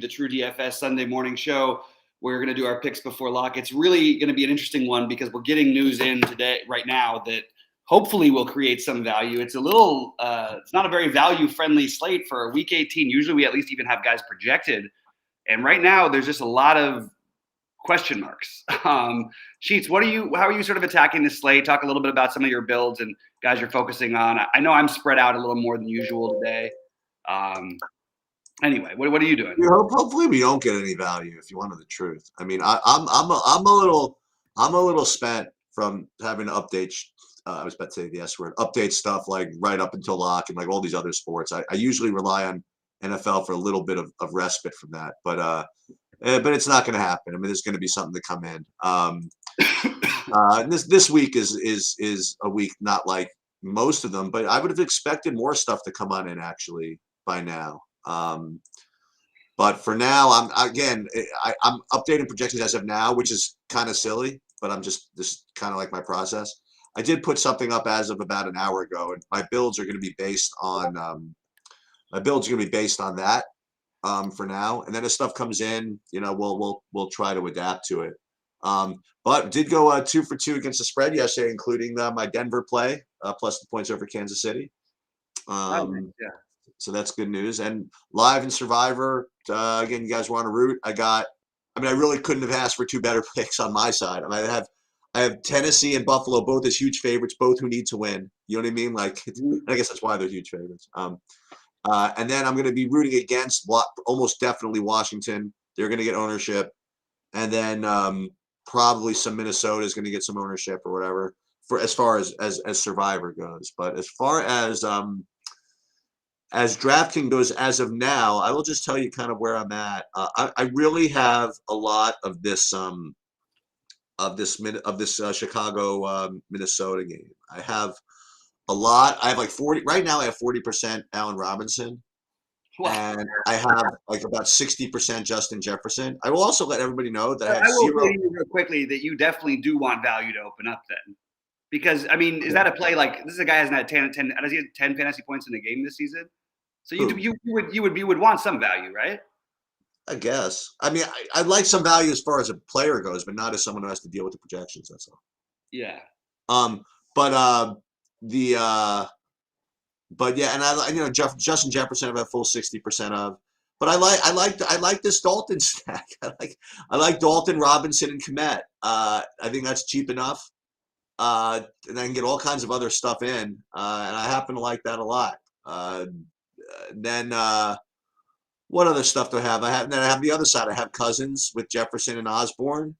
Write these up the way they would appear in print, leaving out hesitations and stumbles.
the True DFS Sunday morning show. We're going to do our picks before lock. It's really going to be an interesting one because we're getting news in today, right now, that hopefully will create some value. It's it's not a very value-friendly slate for Week 18. Usually we at least even have guys projected. And right now there's just a lot of question marks. Sheets, how are you sort of attacking this slate? Talk a little bit about some of your builds and guys you're focusing on. I know I'm spread out a little more than usual today. Anyway, what are you doing? Hopefully we don't get any value. If you wanted the truth, I mean, I'm a little spent from having to update. I was about to say the S word, update stuff like right up until lock and like all these other sports. I usually rely on NFL for a little bit of respite from that, but it's not going to happen. I mean, there's going to be something to come in. This week is a week not like most of them, but I would have expected more stuff to come on in actually by now. But for now, I'm updating projections as of now, which is kind of silly, but this is kind of like my process. I did put something up as of about an hour ago, and my builds are going to be based on that for now. And then as stuff comes in, we'll try to adapt to it. But did go 2 for 2 against the spread yesterday, including my Denver play plus the points over Kansas City. Yeah. So that's good news. And live and Survivor, again, you guys were on a route. I really couldn't have asked for 2 better picks on my side. I have Tennessee and Buffalo both as huge favorites, both who need to win. You know what I mean? Like, I guess that's why they're huge favorites. And then I'm going to be rooting against almost definitely Washington. They're going to get ownership. And then probably some Minnesota is going to get some ownership or whatever for as far as Survivor goes. But as far as DraftKings goes as of now, I will just tell you kind of where I'm at. I really have a lot of this Chicago Minnesota game. I have a lot. I have like 40 right now. I have 40% Allen Robinson, and I have like about 60% Justin Jefferson. I will also let everybody know that I will tell you real quickly that you definitely do want value to open up then. Because, I mean, is that a play like this is a guy who hasn't had 10 fantasy points in a game this season? So you would want some value, right? I guess. I mean, I'd like some value as far as a player goes, but not as someone who has to deal with the projections. That's all. Yeah. But yeah, and Justin Jefferson I've had full 60% of. But I like this Dalton stack. I like Dalton, Robinson, and Kmet. I think that's cheap enough. And I can get all kinds of other stuff in, and I happen to like that a lot. Then what other stuff do I have? I have the other side. I have Cousins with Jefferson and Osborne.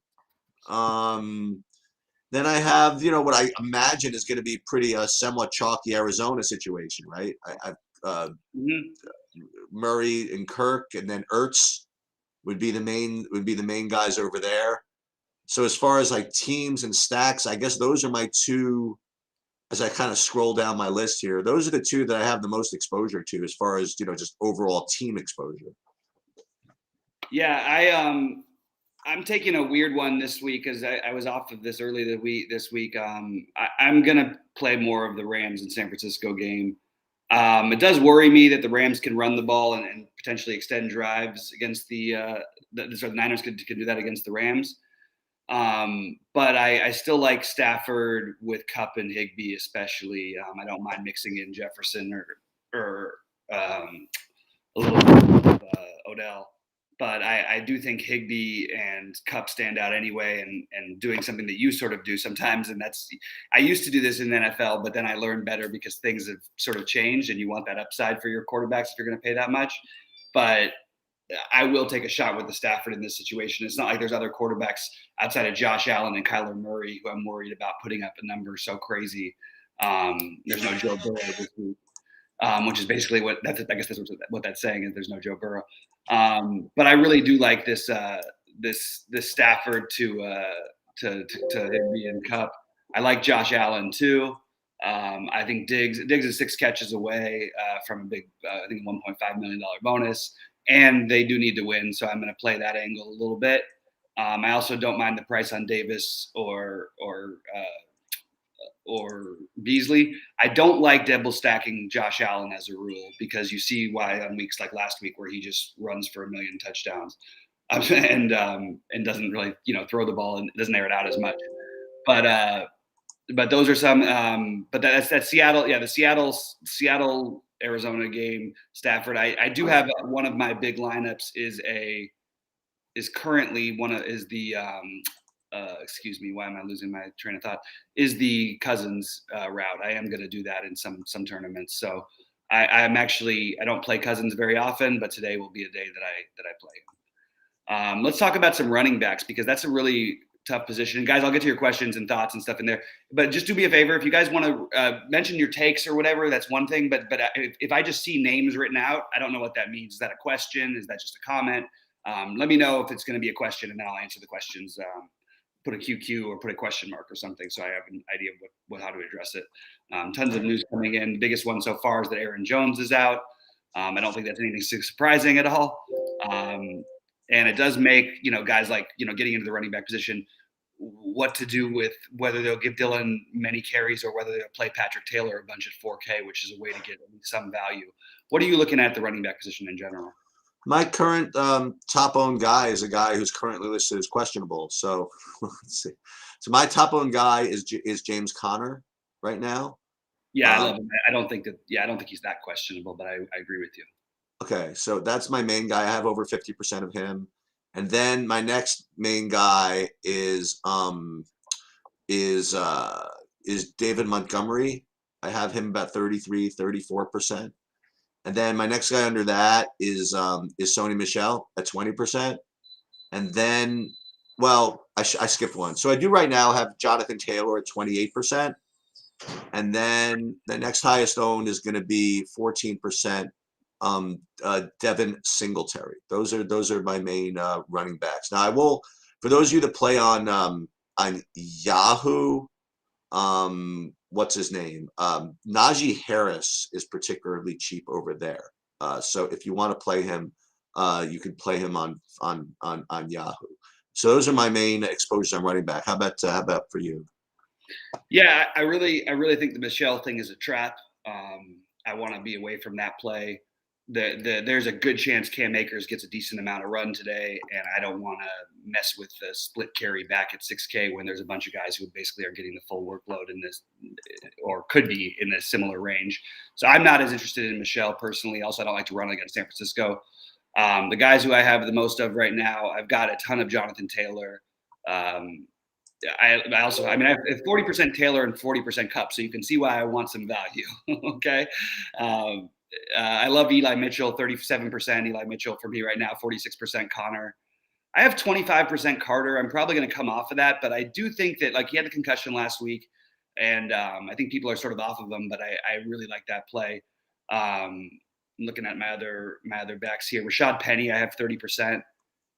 Then I have what I imagine is going to be pretty somewhat chalky Arizona situation, right? I've Murray and Kirk, and then Ertz would be the main guys over there. So as far as like teams and stacks, I guess those are my 2. As I kind of scroll down my list here, those are the 2 that I have the most exposure to as far as just overall team exposure. Yeah, I'm taking a weird one this week because I was off of this early this week. I'm gonna play more of the Rams and San Francisco game. It does worry me that the Rams can run the ball and potentially extend drives against the Niners could do that against the Rams. But I still like Stafford with Kupp and Higbee, especially. I don't mind mixing in Jefferson or a little bit of Odell. But I do think Higbee and Kupp stand out anyway, and doing something that you sort of do sometimes. And I used to do this in the NFL, but then I learned better because things have sort of changed, and you want that upside for your quarterbacks if you're going to pay that much. But I will take a shot with the Stafford in this situation. It's not like there's other quarterbacks outside of Josh Allen and Kyler Murray who I'm worried about putting up a number so crazy. There's no Joe Burrow this week, which is basically I guess that's what that's saying is there's no Joe Burrow. But I really do like this Stafford to Higbee and Kupp. I like Josh Allen too. I think Diggs is 6 catches away from a big, I think $1.5 million bonus. And they do need to win, so I'm going to play that angle a little bit. I also don't mind the price on Davis or Beasley. I don't like double stacking Josh Allen as a rule because you see why on weeks like last week where he just runs for 1,000,000 touchdowns and doesn't really throw the ball and doesn't air it out as much. But those are some. But that's Seattle. Yeah, the Seattle Arizona game. Stafford. I do have one of my big lineups is currently excuse me, why am I losing my train of thought? Is the Cousins route. I am going to do that in some tournaments. So I don't play Cousins very often, but today will be a day that I play. Let's talk about some running backs because that's a really tough position. And guys, I'll get to your questions and thoughts and stuff in there. But just do me a favor, if you guys want to mention your takes or whatever, that's one thing. But if I just see names written out, I don't know what that means. Is that a question? Is that just a comment? Let me know if it's going to be a question, and then I'll answer the questions. Put a QQ or put a question mark or something so I have an idea of how to address it. Tons of news coming in. The biggest one so far is that Aaron Jones is out. I don't think that's anything surprising at all. And it does make, guys like, getting into the running back position, what to do with whether they'll give Dylan many carries or whether they'll play Patrick Taylor a bunch at 4K, which is a way to get some value. What are you looking at the running back position in general? My current top-owned guy is a guy who's currently listed as questionable. So let's see. So my top-owned guy is James Conner right now. Yeah, I love him. I don't think he's that questionable, but I agree with you. Okay, so that's my main guy. I have over 50% of him. And then my next main guy is David Montgomery. I have him about 34%. And then my next guy under that is Sony Michel at 20%. And then, I skipped one. So I do right now have Jonathan Taylor at 28%. And then the next highest owned is going to be 14%. Devin Singletary. Those are my main running backs. Now I will, for those of you that play on Yahoo, what's his name? Najee Harris is particularly cheap over there. So if you want to play him, you can play him on Yahoo. So those are my main exposures on running back. How about for you? Yeah, I really think the Michelle thing is a trap. I want to be away from that play. There's a good chance Cam Akers gets a decent amount of run today, and I don't want to mess with the split carry back at 6K when there's a bunch of guys who basically are getting the full workload in this, or could be in a similar range. So I'm not as interested in Michelle personally. Also, I don't like to run against San Francisco. The guys who I have the most of right now, I've got a ton of Jonathan Taylor. I have 40% Taylor and 40% Cup, so you can see why I want some value. Okay. I love Eli Mitchell, 37% Eli Mitchell for me right now, 46% Connor. I have 25% Carter. I'm probably going to come off of that, but I do think that he had the concussion last week, and I think people are sort of off of him, but I really like that play. I'm looking at my other backs here. Rashad Penny, I have 30%.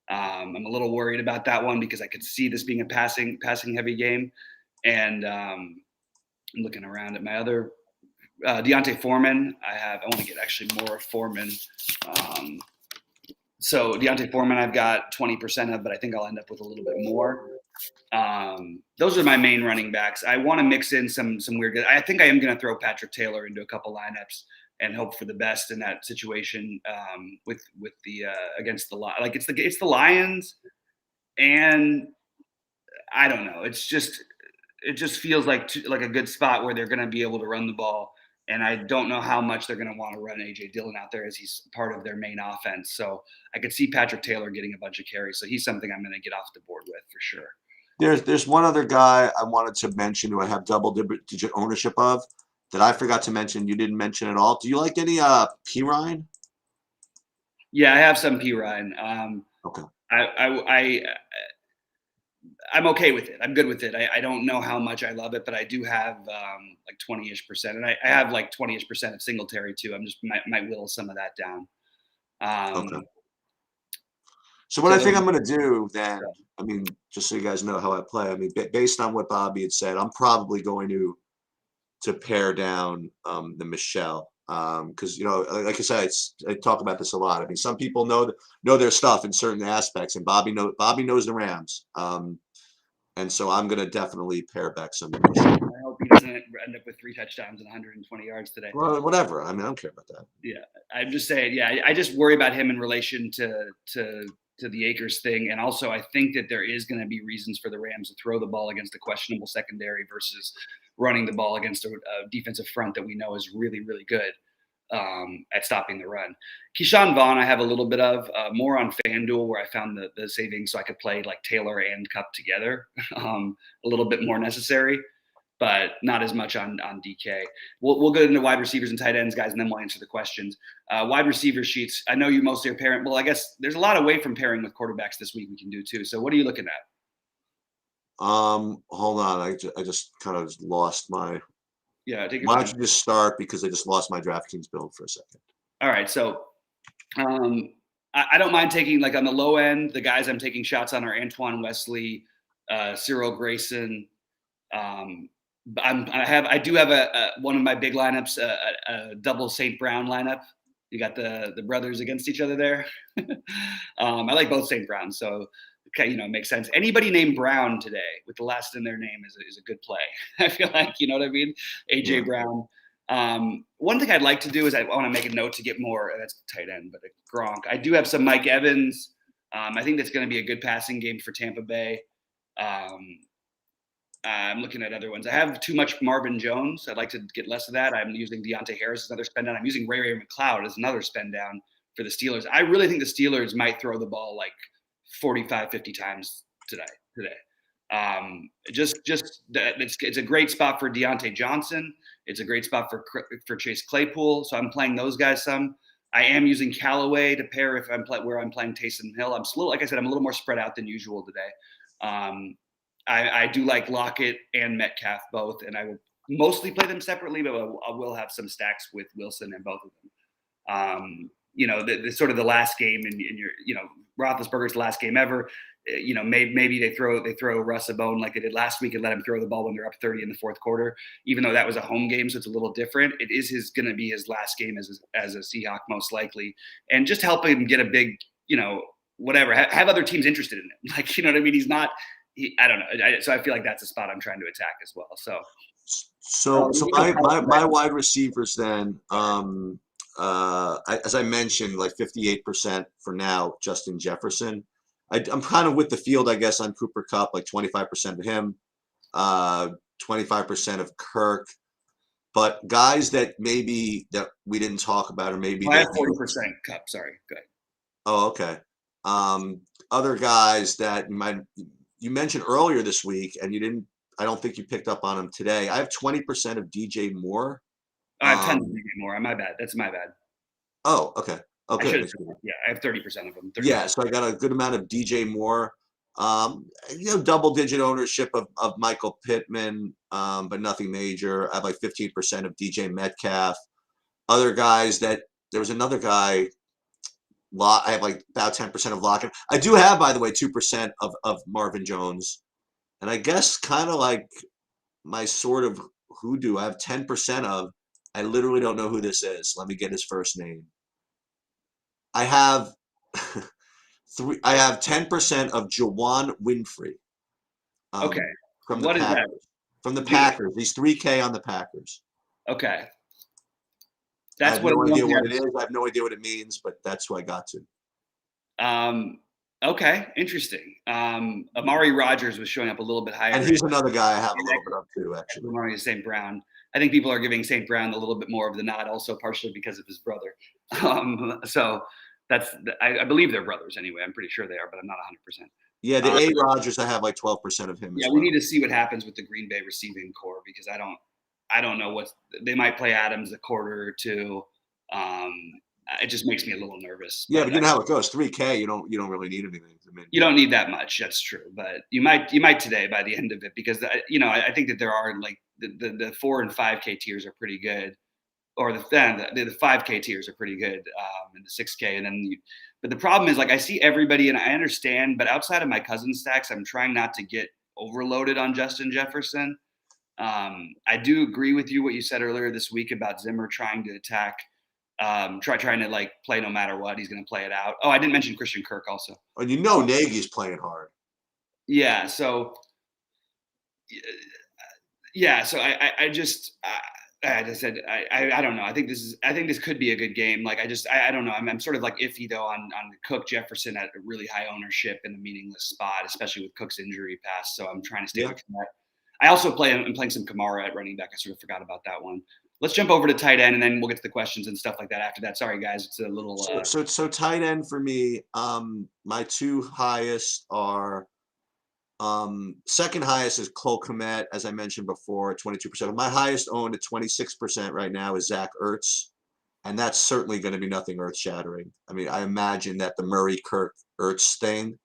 I'm a little worried about that one because I could see this being a passing heavy game, and I'm looking around at my other. Deontay Foreman, I want to get actually more of Foreman. So Deontay Foreman, I've got 20% of, but I think I'll end up with a little bit more. Those are my main running backs. I want to mix in some weird. I think I am going to throw Patrick Taylor into a couple lineups and hope for the best in that situation with the against the it's the Lions, and I don't know. It just feels like a good spot where they're going to be able to run the ball. And I don't know how much they're going to want to run A.J. Dillon out there as he's part of their main offense. So I could see Patrick Taylor getting a bunch of carries. So he's something I'm going to get off the board with for sure. There's one other guy I wanted to mention who I have double-digit ownership of that I forgot to mention. You didn't mention at all. Do you like any P. Ryan? Yeah, I have some P. Ryan. Okay. I'm okay with it. I'm good with it. I don't know how much I love it, but I do have 20-ish%. And I have 20-ish% of Singletary too. I'm just might whittle some of that down. Okay. So what I think I'm going to do then, just so you guys know how I play, based on what Bobby had said, I'm probably going to pare down the Michelle. Because like I said, I talk about this a lot. Some people know their stuff in certain aspects, and Bobby knows the Rams. And so I'm going to definitely pare back some. I hope he doesn't end up with 3 touchdowns and 120 yards today. Well, whatever. I mean, I don't care about that. Yeah, I'm just saying. Yeah, I just worry about him in relation to the Akers thing, and also I think that there is going to be reasons for the Rams to throw the ball against a questionable secondary versus running the ball against a defensive front that we know is really, really good at stopping the run. Keyshawn Vaughn, I have a little bit of more on FanDuel, where I found the savings so I could play like Taylor and Cup together, a little bit more necessary, but not as much on DK. We'll go into wide receivers and tight ends, guys, and then we'll answer the questions. Wide receiver sheets. I know you mostly are pairing. Well, I guess there's a lot away from pairing with quarterbacks this week we can do too. So what are you looking at? Hold on. I just kind of lost my. Yeah, take your Why time. don't you just start, because I just lost my DraftKings build for a second. All right, so I don't mind taking, like, on the low end, the guys I'm taking shots on are Antoine Wesley, Cyril Grayson. I do have a one of my big lineups, a double St. Brown lineup. You got the brothers against each other there. I like both St. Browns, so okay, it makes sense. Anybody named Brown today with the last in their name is a good play. I feel like, you know what I mean? AJ Brown. One thing I'd like to do is I want to make a note to get more. That's tight end, but a Gronk. I do have some Mike Evans. I think that's going to be a good passing game for Tampa Bay. I'm looking at other ones. I have too much Marvin Jones. I'd like to get less of that. I'm using Deontay Harris as another spend down. I'm using Ray McLeod as another spend down for the Steelers. I really think the Steelers might throw the ball like 45, 50 times today. It's a great spot for Deontay Johnson. It's a great spot for Chase Claypool. So I'm playing those guys some. I am using Callaway to pair if I'm playing Taysom Hill. Like I said, I'm a little more spread out than usual today. I do like Lockett and Metcalf both, and I will mostly play them separately, but I will have some stacks with Wilson and both of them. The sort of the last game in your, Roethlisberger's last game ever. Maybe they throw Russ a bone like they did last week and let him throw the ball when they're up 30 in the fourth quarter, even though that was a home game, so it's a little different. It is going to be his last game as a Seahawk most likely, and just help him get a big, whatever. Have other teams interested in him, like, you know what I mean? He's not. I don't know. So I feel like that's a spot I'm trying to attack as well. So my wide receivers then, as I mentioned, like 58% for now, Justin Jefferson. I'm kind of with the field, I guess, on Cooper Kupp, like 25% of him, 25% of Kirk. But guys that maybe that we didn't talk about, or maybe I have 40% Kupp. Sorry, go ahead. Oh, okay. Other guys that you mentioned earlier this week, and you didn't. I don't think you picked up on him today. I have 20% of DJ Moore. I have 10 of DJ Moore. My bad. That's my bad. Oh, okay. Okay. I have 30% of them. 30%. Yeah, so I got a good amount of DJ Moore. Double-digit ownership of Michael Pittman, but nothing major. I have like 15% of DJ Metcalf. Other guys there was another guy. I have like about 10% of Lockett. I do have, by the way, 2% of Marvin Jones. And I guess kind of like my sort of hoodoo, I have 10% of. I literally don't know who this is. Let me get his first name. I have 10% of Jawan Winfrey. Okay. From the What Packers. is that? From the Packers. He's 3K on the Packers. Okay. I have no idea what it is. I have no idea what it means, but that's who I got to. Okay, interesting. Amari Rogers was showing up a little bit higher. And he's another guy I have a little bit of too, actually. Amari St. Brown. I think people are giving St. Brown a little bit more of the nod, also partially because of his brother. So I believe they're brothers anyway. I'm pretty sure they are, but I'm not 100%. Yeah, the A. Rogers, I have like 12% of him. Yeah, we need to see what happens with the Green Bay receiving core, because I don't know they might play Adams a quarter or two. It just makes me a little nervous. Yeah, but you know how it goes. 3K, you don't really need anything. You don't need that much. That's true, but you might today by the end of it, because I think that there are like the 4 and 5K tiers are pretty good, or the 5K tiers are pretty good, and the 6K, and then but the problem is, like, I see everybody, and I understand, but outside of my cousin stacks, I'm trying not to get overloaded on Justin Jefferson. I do agree with you what you said earlier this week about Zimmer trying to attack, trying to like play no matter what. He's going to play it out. Oh, I didn't mention Christian Kirk also. And Nagy's playing hard. Yeah, so Yeah, so I just as I said, I don't know. I think this could be a good game. Like I don't know. I'm sort of like iffy though on Cook Jefferson at a really high ownership in a meaningless spot, especially with Cook's injury past. So I'm trying to stay Yeah. away from that. I also I'm playing some Kamara at running back. I sort of forgot about that one. Let's jump over to tight end and then we'll get to the questions and stuff like that after that. Sorry guys, it's a little So tight end for me, my two highest are second highest is Cole Kmet, as I mentioned before, at 22%. My highest owned at 26% right now is Zach Ertz, and that's certainly going to be nothing earth shattering. I mean, I imagine that the Murray Kirk Ertz thing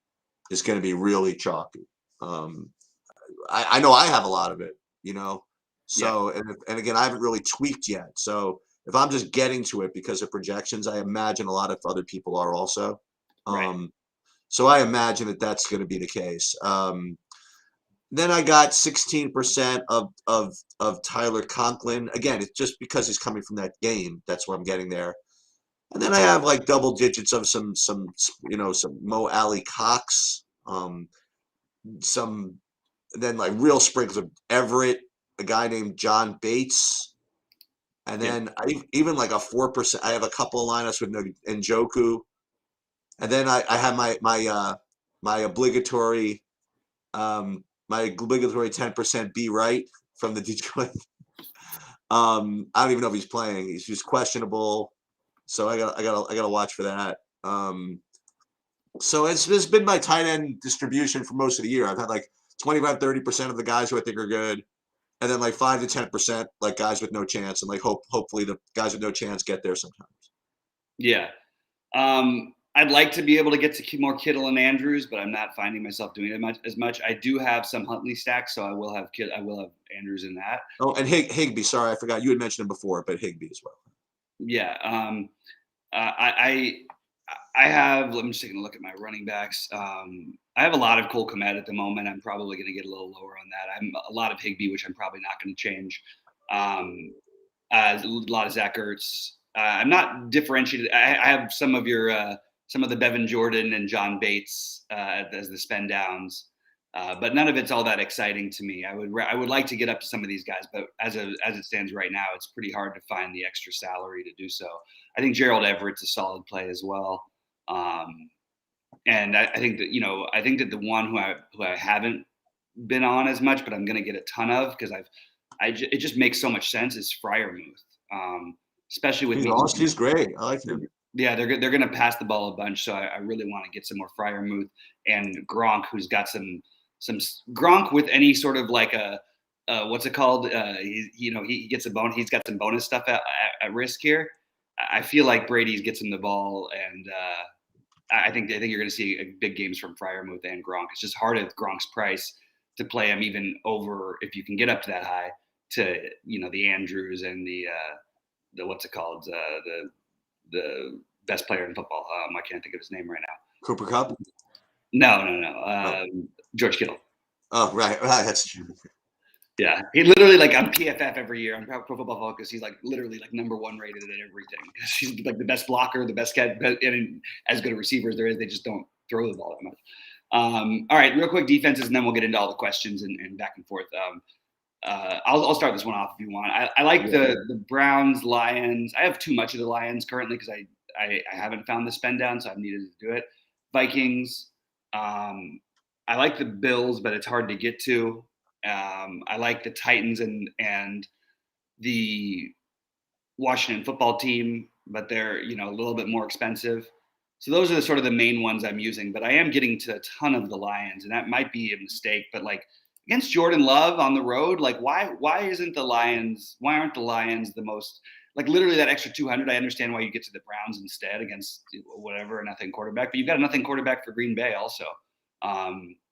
is going to be really chalky. I know I have a lot of it, you know. So and again, I haven't really tweaked yet. So if I'm just getting to it because of projections, I imagine a lot of other people are also. right. So I imagine that that's going to be the case. Then I got 16% of Tyler Conklin. Again, it's just because he's coming from that game. That's where I'm getting there. And then I have like double digits of some Mo Alley Cox, some then like real sprinkles of Everett, a guy named John Bates, and Yeah. then even like a 4%. I have a couple of lineups with Njoku, and then I have my obligatory 10% B Wright from the Detroit. I don't even know if he's playing. He's just questionable, so I gotta watch for that. So it's been my tight end distribution for most of the year. I've had like 25-30% of the guys who I think are good, and then like 5 to 10% like guys with no chance, and like hopefully the guys with no chance get there sometimes. Yeah. I'd like to be able to get to more Kittle and Andrews, but I'm not finding myself doing it as much. I do have some Huntley stacks, so I will have Andrews in that. Oh, and Higbee. Sorry, I forgot you had mentioned him before, but Higbee as well. Yeah. I have. I'm just taking a look at my running backs. I have a lot of Cole Kmet at the moment. I'm probably going to get a little lower on that. I'm a lot of Higbee, which I'm probably not going to change. A lot of Zach Ertz. I'm not differentiated. I have some of the Bevan Jordan and John Bates as the spend downs, but none of it's all that exciting to me. I would like to get up to some of these guys, but as it stands right now, it's pretty hard to find the extra salary to do so. I think Gerald Everett's a solid play as well, and I think that the one who I haven't been on as much, but I'm going to get a ton of because it just makes so much sense is Freiermuth, especially with He's great. I like him. Yeah, they're going to pass the ball a bunch, so I really want to get some more Freiermuth and Gronk, who's got some Gronk with any sort of like a what's it called? He gets a bone. He's got some bonus stuff at risk here. I feel like Brady gets him the ball, and I think you're going to see big games from Freiermuth and Gronk. It's just hard at Gronk's price to play him even over if you can get up to that high to the Andrews and the what's it called the best player in football. I can't think of his name right now. Cooper Kupp? No. George Kittle. Oh, right. That's true. Yeah, he literally like on PFF every year on Pro Football Focus. He's like literally like number one rated at everything. He's like the best blocker, the best cat, and as good a receiver as there is. They just don't throw the ball that much. All right, real quick defenses, and then we'll get into all the questions and back and forth. I'll start this one off if you want. I like the Browns, Lions. I have too much of the Lions currently because I haven't found the spend down, so I've needed to do it. Vikings. I like the Bills, but it's hard to get to. I like the Titans and the Washington football team, but they're a little bit more expensive. So those are the sort of the main ones I'm using. But I am getting to a ton of the Lions, and that might be a mistake. But like against Jordan Love on the road, like why aren't the Lions the most like literally that extra 200? I understand why you get to the Browns instead against whatever nothing quarterback, but you've got a nothing quarterback for Green Bay also.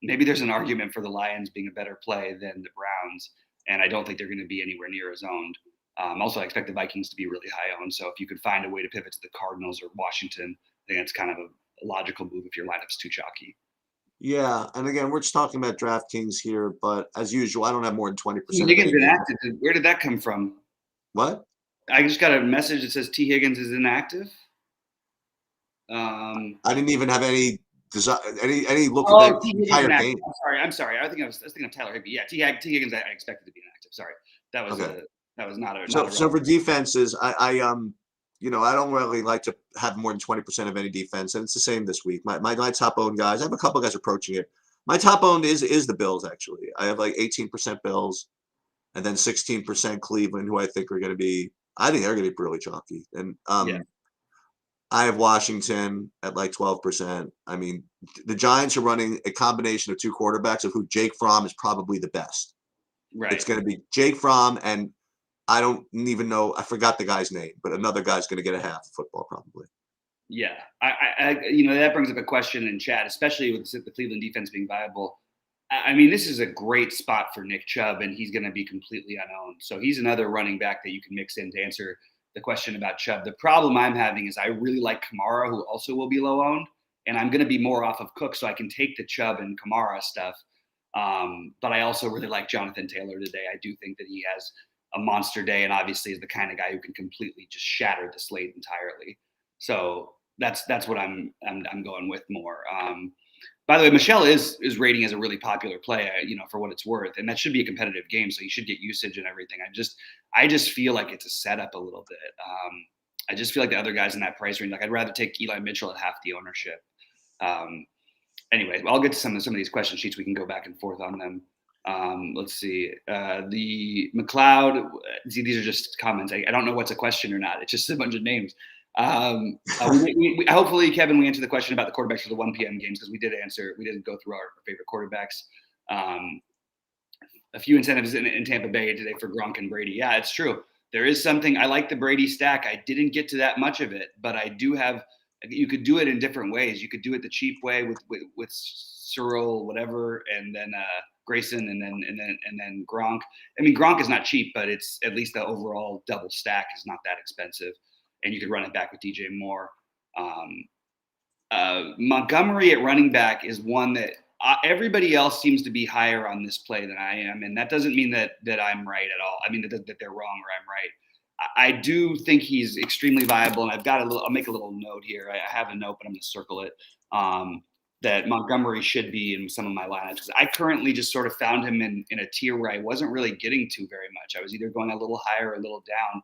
Maybe there's an argument for the Lions being a better play than the Browns, and I don't think they're going to be anywhere near as owned. Also, I expect the Vikings to be really high owned. So if you could find a way to pivot to the Cardinals or Washington, I think that's kind of a logical move if your lineup's too chalky. Yeah, and again, we're just talking about DraftKings here, but as usual, I don't have more than 20%. T. Higgins inactive. Where did that come from? What? I just got a message that says T. Higgins is inactive. I didn't even have any look at that entire game. I'm sorry. I was thinking of Tyler Higbee. Yeah, T. Higgins I expected to be inactive. offensive. Sorry, that was Okay. that was not a So for defenses, I don't really like to have more than 20% of any defense, and it's the same this week. My top owned guys, I have a couple guys approaching it. My top owned is the Bills actually. I have like 18% Bills, and then 16% Cleveland, who I think are going to be. I think they're going to be really chalky, and yeah, I have Washington at like 12%. I mean, the Giants are running a combination of two quarterbacks of who Jake Fromm is probably the best. right. It's going to be Jake Fromm, and I don't even know. I forgot the guy's name, but another guy's going to get a half of football probably. Yeah, that brings up a question in chat, especially with the Cleveland defense being viable. I mean, this is a great spot for Nick Chubb, and he's going to be completely unowned. So he's another running back that you can mix in to answer the question about Chubb. The problem I'm having is I really like Kamara, who also will be low owned, and I'm going to be more off of Cook, so I can take the Chubb and Kamara stuff. But I also really like Jonathan Taylor today. I do think that he has a monster day, and obviously is the kind of guy who can completely just shatter the slate entirely. So that's what I'm going with more. By the way, Michelle is rating as a really popular play, for what it's worth, and that should be a competitive game, so you should get usage and everything. I just feel like it's a setup a little bit. I just feel like the other guys in that price range, like I'd rather take Eli Mitchell at half the ownership. Anyway, I'll get to some of these question sheets. We can go back and forth on them. Let's see. The McLeod. See, these are just comments. I don't know what's a question or not. It's just a bunch of names. Hopefully, Kevin, we answered the question about the quarterbacks for the 1 p.m. games because we did answer. We didn't go through our favorite quarterbacks. A few incentives in Tampa Bay today for Gronk and Brady. Yeah, it's true. There is something. I like the Brady stack. I didn't get to that much of it, but I do have. You could do it in different ways. You could do it the cheap way with Cyril, whatever, and then Grayson, and then Gronk. I mean, Gronk is not cheap, but it's at least the overall double stack is not that expensive. And you could run it back with DJ Moore. Montgomery at running back is one that everybody else seems to be higher on this play than I am, and that doesn't mean that I'm right at all. I mean that they're wrong or I'm right. I do think he's extremely viable, and I'll make a little note here. I have a note, but I'm going to circle it. That Montgomery should be in some of my lineups because I currently just sort of found him in a tier where I wasn't really getting to very much. I was either going a little higher or a little down.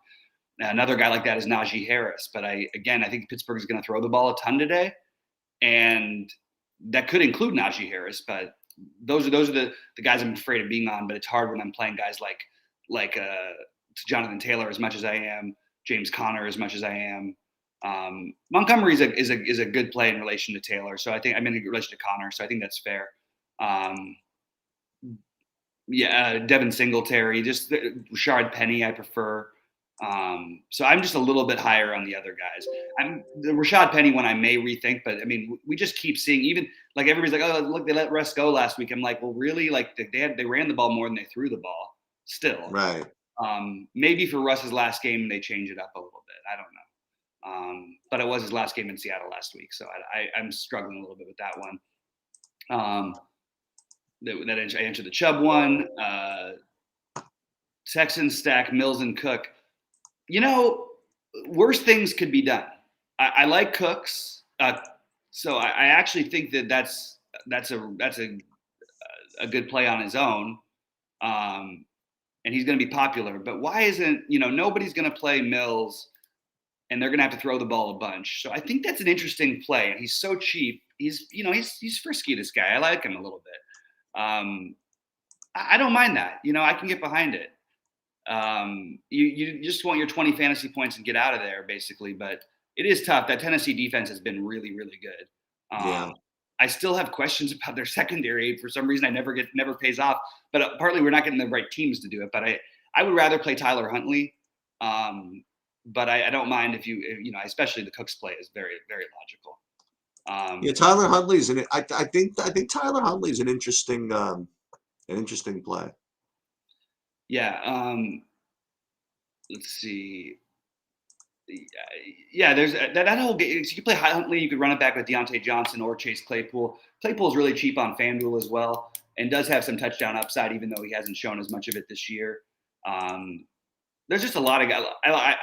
Another guy like that is Najee Harris, but I think Pittsburgh is going to throw the ball a ton today, and that could include Najee Harris. But those are the guys I'm afraid of being on. But it's hard when I'm playing guys like Jonathan Taylor as much as I am, James Conner as much as I am. Montgomery is a good play in relation to Taylor, so I think I'm in relation to Conner, so I think that's fair. Devin Singletary, just Rashard Penny, I prefer. So I'm just a little bit higher on the other guys. The Rashad Penny one I may rethink, but I mean, we just keep seeing, even like everybody's like, oh, look, they let Russ go last week. I'm like, well, really? Like they ran the ball more than they threw the ball still. Right. Maybe for Russ's last game, they change it up a little bit. I don't know. But it was his last game in Seattle last week. So I'm struggling a little bit with that one. That I answered the Chubb one. Texans stack Mills and Cook. Worse things could be done. I like Cooks. So I actually think that's a good play on his own. And he's going to be popular. But why isn't, nobody's going to play Mills and they're going to have to throw the ball a bunch. So I think that's an interesting play. And he's so cheap. He's frisky, this guy. I like him a little bit. I don't mind that. I can get behind it. You just want your 20 fantasy points and get out of there, basically. But it is tough. That Tennessee defense has been really, really good. Yeah. I still have questions about their secondary. For some reason, never pays off. But partly we're not getting the right teams to do it. But I would rather play Tyler Huntley. But I don't mind if especially the Cooks play is very, very logical. Tyler Huntley's in it. I think Tyler Huntley's an interesting play. Yeah. Let's see. Yeah, there's that whole game. So you play Huntley, you could run it back with Deontay Johnson or Chase Claypool. Claypool's really cheap on FanDuel as well, and does have some touchdown upside, even though he hasn't shown as much of it this year. There's just a lot of guys.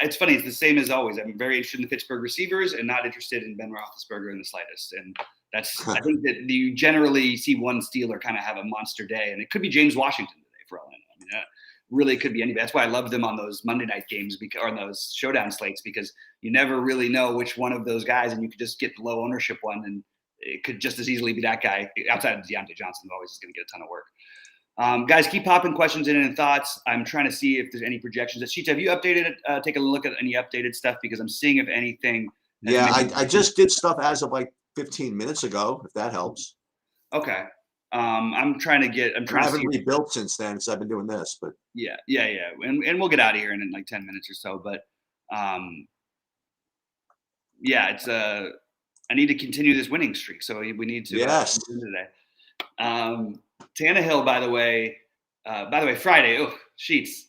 It's funny. It's the same as always. I'm very interested in the Pittsburgh receivers and not interested in Ben Roethlisberger in the slightest. And I think that you generally see one Steeler kind of have a monster day, and it could be James Washington today for all I know. I mean, really could be anybody. That's why I love them on those Monday night games or on those showdown slates, because you never really know which one of those guys, and you could just get the low ownership one, and it could just as easily be that guy outside of Deontay Johnson, who's always just going to get a ton of work. Guys, keep popping questions in and thoughts. I'm trying to see if there's any projections. Sheets, have you updated it? Take a look at any updated stuff, because I'm seeing if anything. Yeah, I just did stuff as of like 15 minutes ago, if that helps. Okay. I'm trying to get. I haven't rebuilt since then, because I've been doing this. But yeah, and we'll get out of here in like 10 minutes or so. But yeah, it's I need to continue this winning streak, so we need to. Yes. Today. Tannehill, by the way, Friday. Oh, Sheets.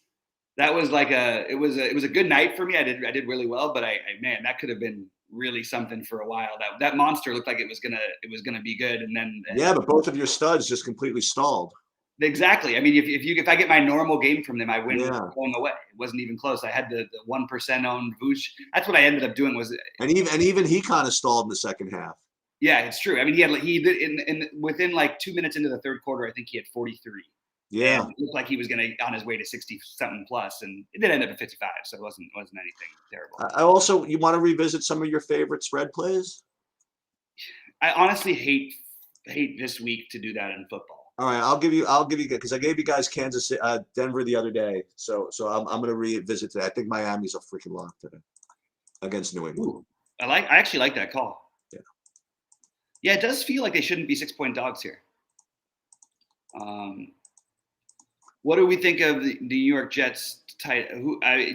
That was like it was a good night for me. I did really well, but man, that could have been really something for a while. That monster looked like it was gonna be good, and then yeah, but both of your studs just completely stalled. Exactly. I mean, if I get my normal game from them, I win going away. It wasn't even close. I had the 1% owned Vooch. That's what I ended up doing. And even he kind of stalled in the second half. Yeah, it's true. I mean, within like 2 minutes into the third quarter, I think he had 43. Yeah, and it looked like he was on his way to 60 something plus, and it did end up at 55, so it wasn't anything terrible. You want to revisit some of your favorite spread plays? I honestly hate this week to do that in football. All right, I'll give you because I gave you guys Denver the other day, so I'm going to revisit today. I think Miami's a freaking lock today against New England. Ooh, I actually like that call. Yeah. Yeah, it does feel like they shouldn't be 6-point dogs here. What do we think of the New York Jets?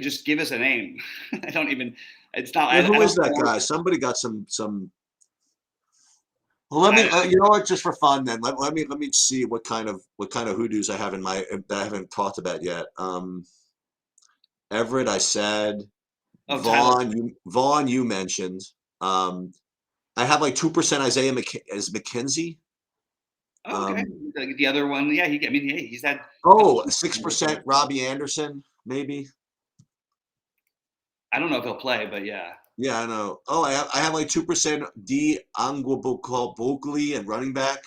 Just give us a name. I don't even. It's not. Yeah, who is that guy? Somebody got some. Well, let me. You know what? Just for fun, then let me see what kind of hoodoos I have that I haven't talked about yet. Everett, I said. Vaughn, you mentioned. I have like 2% Isaiah McKenzie. Okay. The other one, yeah. He's had. 6% Robbie Anderson, maybe. I don't know if he'll play, but yeah. Yeah, I know. Oh, I have like 2% D Angwabokli and running back.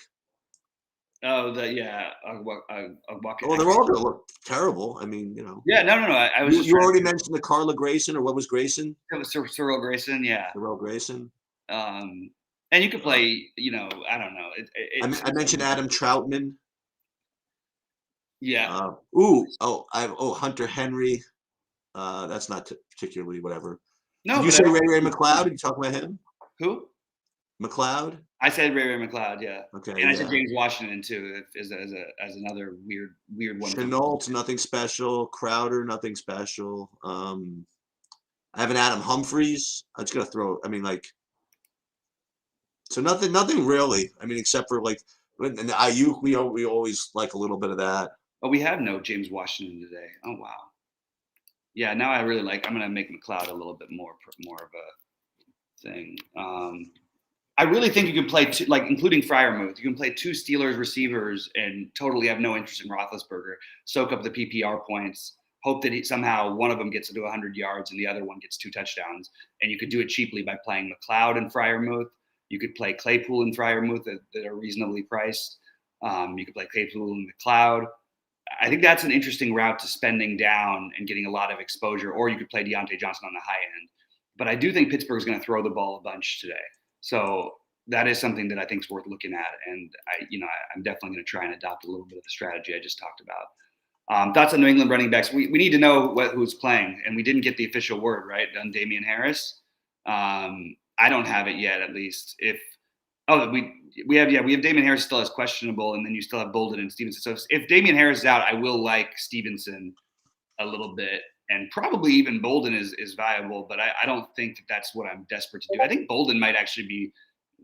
Oh, they're all gonna look terrible. I mean, you know. Yeah, no. I was. You already mentioned the Carla Grayson, or what was Grayson? It was Cyril Grayson, yeah. Cyril Grayson. And you could play, I don't know. I mentioned Adam Troutman. Yeah. Hunter Henry. That's not particularly whatever. No. Did you say Ray McLeod? Did you talk about him? Who? McLeod. I said Ray McLeod. Yeah. Okay. And I said James Washington too, as another weird one. Chenault, nothing special. Crowder, nothing special. I have an Adam Humphries. I'm just gonna throw. I mean, like. So nothing really. I mean, except for like in the IU, we always like a little bit of that. Oh, we have no James Washington today. Oh wow. Yeah, now I really like. I'm gonna make McLeod a little bit more of a thing. I really think you can play two, like including Freiermuth. You can play 2 Steelers receivers and totally have no interest in Roethlisberger. Soak up the PPR points. Hope that somehow one of them gets to 100 yards and the other one gets 2 touchdowns. And you could do it cheaply by playing McLeod and Freiermuth. You could play Claypool and Freiermuth that are reasonably priced. You could play Claypool and McLeod. I think that's an interesting route to spending down and getting a lot of exposure. Or you could play Deontay Johnson on the high end. But I do think Pittsburgh's going to throw the ball a bunch today. So that is something that I think is worth looking at. And I'm definitely going to try and adopt a little bit of the strategy I just talked about. Thoughts on New England running backs? We need to know who's playing, and we didn't get the official word, right, on Damian Harris. I don't have it yet, at least. We have Damian Harris still as questionable, and then you still have Bolden and Stevenson. So if Damian Harris is out, I will like Stevenson a little bit, and probably even Bolden is viable, but I don't think that's what I'm desperate to do. I think Bolden might actually be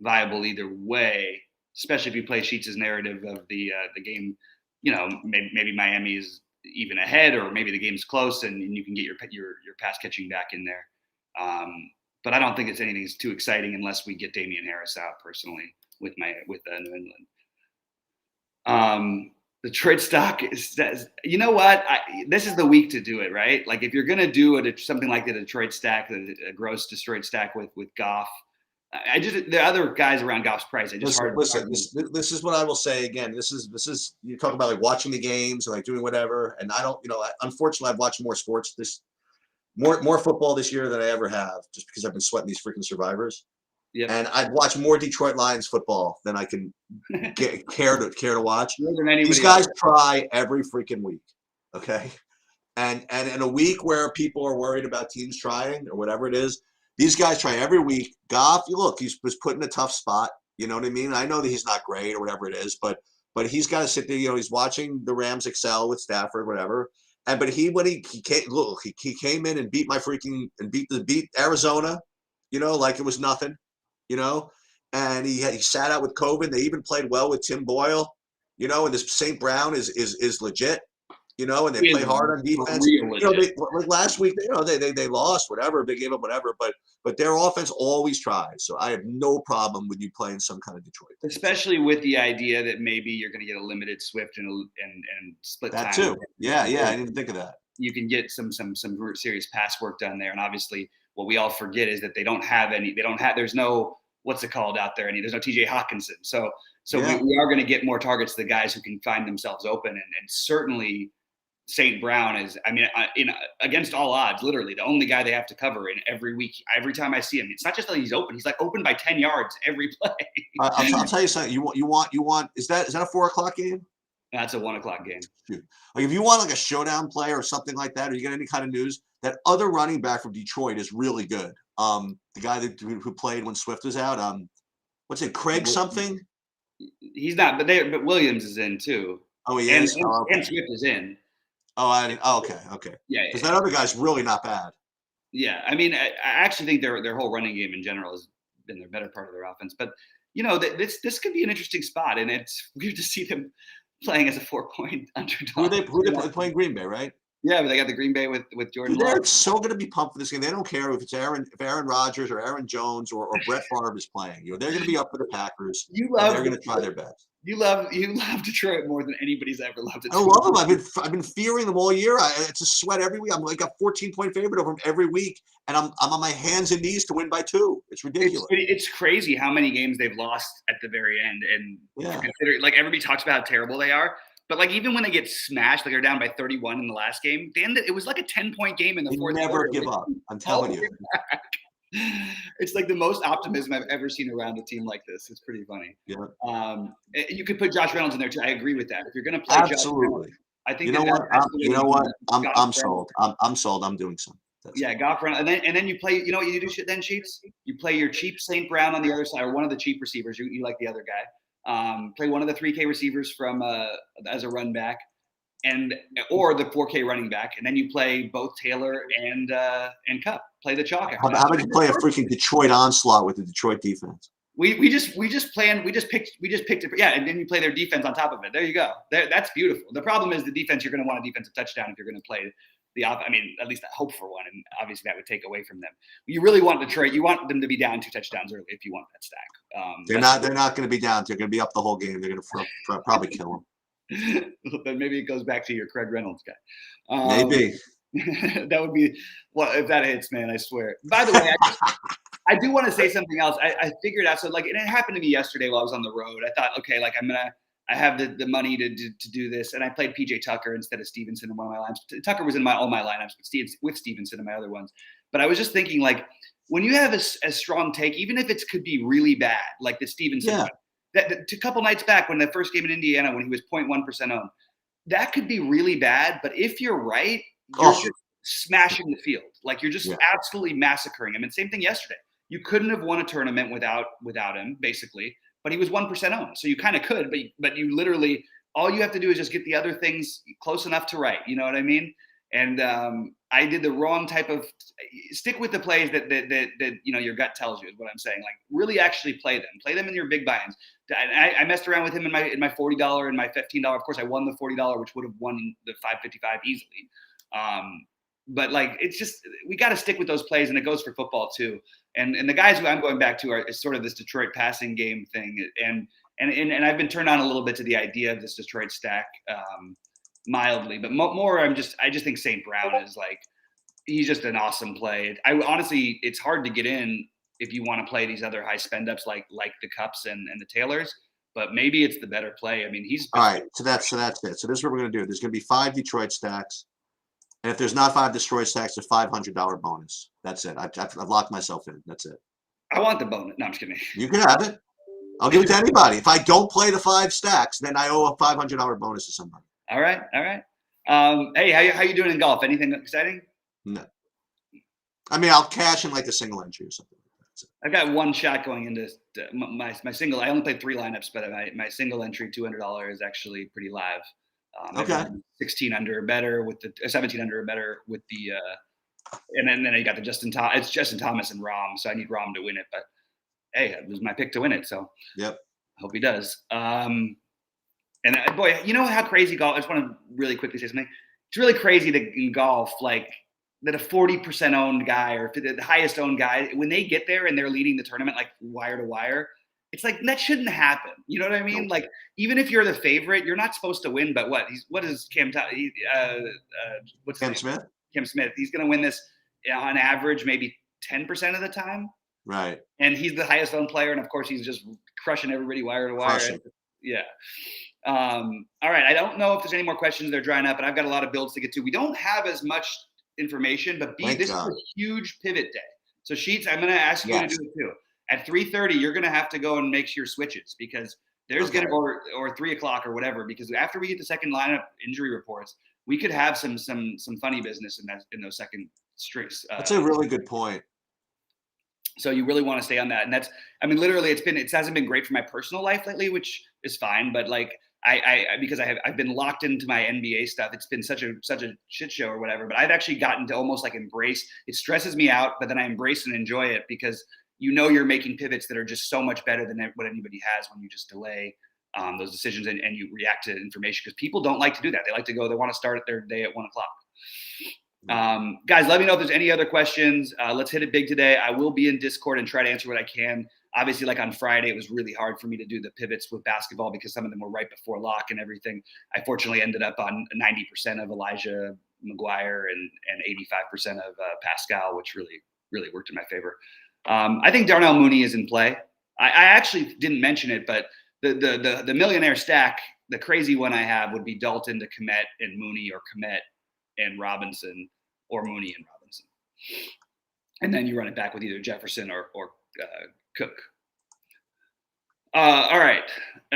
viable either way, especially if you play Sheets' narrative of the game. Maybe Miami is even ahead, or maybe the game's close, and you can get your pass catching back in there. But I don't think it's anything too exciting unless we get Damian Harris out personally with New England. The trade stock says, you know what? This is the week to do it, right? Like if you're going to do something like the Detroit stack, a gross Detroit stack with Goff, I just the other guys around Goff's price. I just Listen, hard. listen. This is what I will say again. This is you talk about like watching the games and like doing whatever. And I don't, unfortunately, I've watched more sports more football this year than I ever have, just because I've been sweating these freaking survivors. Yep. And I've watched more Detroit Lions football than I can care to watch. These guys try every freaking week, okay? And in a week where people are worried about teams trying or whatever it is, these guys try every week. Goff, he was put in a tough spot. You know what I mean? I know that he's not great or whatever it is, but he's got to sit there. He's watching the Rams excel with Stafford, whatever. And but he came in and beat beat Arizona, like it was nothing. And he sat out with COVID. They even played well with Tim Boyle, and this St. Brown is legit, and they play hard on defense. Like last week, they lost, whatever, they gave up whatever, but their offense always tries. So I have no problem with you playing some kind of Detroit, especially with the idea that maybe you're going to get a limited Swift and split that time. too. Yeah, I didn't even think of that. You can get some serious pass work done there, and obviously what we all forget is that they don't have any. There's no what's it called out there, and there's no T.J. Hawkinson. So yeah. we are going to get more targets to the guys who can find themselves open, and certainly St. Brown is. I mean, against all odds, literally the only guy they have to cover in every week. Every time I see him, it's not just that he's open; he's like open by 10 yards every play. I'll tell you something. You want is that a 4:00 game? That's a 1:00 game. Like if you want like a showdown play or something like that, or you get any kind of news, that other running back from Detroit is really good. The guy who played when Swift was out. What's it? Craig something? He's not, but Williams is in too. Oh, he is. And Swift is in. Okay. Yeah. Because that other guy's really not bad. Yeah, I mean, I actually think their whole running game in general has been their better part of their offense. But this could be an interesting spot, and it's weird to see them playing as a 4-point underdog. Who they playing Green Bay, right? Yeah, but they got the Green Bay with Jordan. They're so going to be pumped for this game. They don't care if it's Aaron Rodgers or Aaron Jones or Brett Favre is playing. They're going to be up for the Packers. They're going to try their best. You love Detroit more than anybody's ever loved it. I love them. I've been fearing them all year. It's a sweat every week. I'm like a 14-point favorite over them every week, and I'm on my hands and knees to win by 2. It's ridiculous. It's crazy how many games they've lost at the very end, and consider like everybody talks about how terrible they are. But like even when they get smashed, like they're down by 31 in the last game, it was like a 10-point game in the fourth quarter. Never give up. I'm telling you. It's like the most optimism I've ever seen around a team like this. It's pretty funny. Yeah. You could put Josh Reynolds in there too. I agree with that. If you're going to play absolutely, Josh Reynolds, I think you know what? I'm sold. I'm sold. I'm doing something. Goff Reynolds, and then you play. You know what you do then, Sheets? You play your cheap St. Brown on the other side, or one of the cheap receivers. You like the other guy. Play one of the 3K receivers from as a run back, or the 4K running back, and then you play both Taylor and Cup. Play the chalk. How about you play a freaking Detroit onslaught with the Detroit defense? We just picked it. Yeah, and then you play their defense on top of it. There you go. That's beautiful. The problem is the defense. You're going to want a defensive touchdown if you're going to play the. I mean, at least I hope for one, and obviously that would take away from them. You really want Detroit. You want them to be down 2 touchdowns early if you want that stack. They're not going to be down. They're going to be up the whole game. They're going to probably kill them. But maybe it goes back to your Craig Reynolds guy. Maybe. That would be if that hits, man. I swear. By the way, I do want to say something else. I figured out. So like, and it happened to me yesterday while I was on the road. I thought, okay, like I have the money to do this, and I played PJ Tucker instead of Stevenson in one of my lineups. Tucker was in all my lineups, but with Stevenson in my other ones. But I was just thinking, like, when you have a strong take, even if it could be really bad, like the Stevenson one, that a couple nights back when the first game in Indiana when he was 0.1% owned, that could be really bad. But if you're right, you're just smashing the field. Like you're just absolutely massacring him. And same thing yesterday. You couldn't have won a tournament without him, basically. But he was 1% owned, so you kind of could. But you literally all you have to do is just get the other things close enough to right. You know what I mean? And I did the wrong type of stick with the plays that your gut tells you is what I'm saying. Like really actually play them in your big buy-ins. I messed around with him in my $40 and my $15. Of course, I won the $40, which would have won the $5.55 easily. But like it's just we got to stick with those plays, and it goes for football too. And the guys who I'm going back to is sort of this Detroit passing game thing, and I've been turned on a little bit to the idea of this Detroit stack mildly, but more I just think St. Brown is like he's just an awesome play. I honestly it's hard to get in if you want to play these other high spend ups like the Cups and the Taylors. But maybe it's the better play. I mean, he's all right. So that's it. So this is what we're gonna do. There's gonna be 5 Detroit stacks, and if there's not 5 Detroit stacks, a $500 bonus. That's it. I've locked myself in. That's it. I want the bonus. No, I'm just kidding. You can have it. I'll give it to anybody. If I don't play the 5 stacks, then I owe a $500 bonus to somebody. All right. Hey, how you doing in golf? Anything exciting? No. I mean, I'll cash in like a single entry or something. I've got one shot going into my single. I only played 3 lineups, but my single entry $200 is actually pretty live. Okay. 16 under or better with the 17 under or better with the and then I got the Justin Thomas. It's Justin Thomas and Rahm, so I need Rahm to win it. But hey, it was my pick to win it, so yep. I hope he does. And boy, you know how crazy golf. I just want to really quickly say something. It's really crazy that in golf, like that a 40% owned guy or the highest owned guy, when they get there and they're leading the tournament like wire to wire, it's like that shouldn't happen. You know what I mean? Nope. Like even if you're the favorite, you're not supposed to win. But what is Cam? What's Cam Smith? Cam Smith. He's going to win this on average maybe 10% of the time. Right. And he's the highest owned player, and of course he's just crushing everybody wire to wire. Yeah. All right. I don't know if there's any more questions. They're drying up, and I've got a lot of builds to get to. We don't have as much information, but this is a huge pivot day. So Sheets, I'm going to ask you to do it too. At 3:30, you're going to have to go and make your switches because there's going to or 3 o'clock or whatever. Because after we get the second lineup injury reports, we could have some funny business in those second streaks. That's a really good point. So you really want to stay on that, and that's. I mean, literally, it hasn't been great for my personal life lately, which is fine. But like because I've been locked into my NBA stuff. It's been such a shit show or whatever. But I've actually gotten to almost like embrace. It stresses me out, but then I embrace and enjoy it because you're making pivots that are just so much better than what anybody has when you just delay those decisions and you react to information because people don't like to do that. They like to go. They want to start their day at 1 o'clock. Guys, let me know if there's any other questions. Let's hit it big today. I will be in Discord and try to answer what I can. Obviously, like on Friday, it was really hard for me to do the pivots with basketball because some of them were right before lock and everything. I fortunately ended up on 90% of Elijah McGuire and 85% of Pascal, which really, really worked in my favor. I think Darnell Mooney is in play. I actually didn't mention it, but the millionaire stack, the crazy one I have would be Dalton to Kmet and Mooney or Kmet and Robinson or Mooney and Robinson. And then you run it back with either Jefferson or Cook. All right.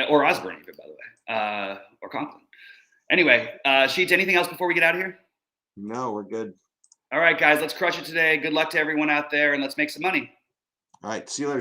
Or Osborne even, by the way. Or Conklin. Anyway, Sheets, anything else before we get out of here? No, we're good. All right, guys, let's crush it today. Good luck to everyone out there, and let's make some money. All right. See you later. Good